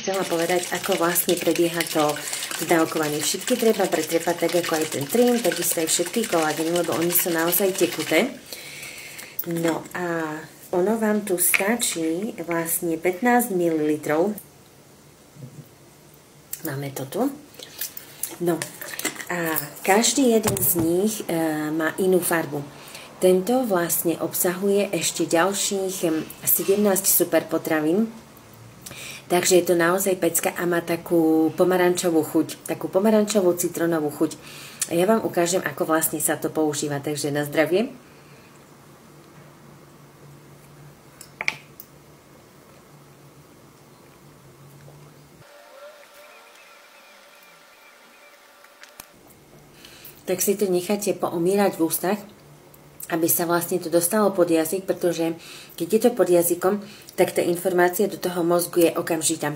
chcela povedať, ako vlastne prebieha to dávkovanie. Všetky treba pretrepať, tak ako aj ten trim, takisto aj všetky kolágeny, lebo oni sú naozaj tekuté. No a ono vám tu stačí vlastne 15 ml. Máme to tu. No a každý jeden z nich má inú farbu. Tento vlastne obsahuje ešte ďalších 17 super potravín, takže je to naozaj pecka a má takú pomarančovú chuť, takú pomarančovú citronovú chuť. A ja vám ukážem, ako vlastne sa to používa, takže na zdravie. Tak si to necháte poomírať v ústach, aby sa vlastne to dostalo pod jazyk, pretože keď je to pod jazykom, tak tá informácia do toho mozgu je okamžitá.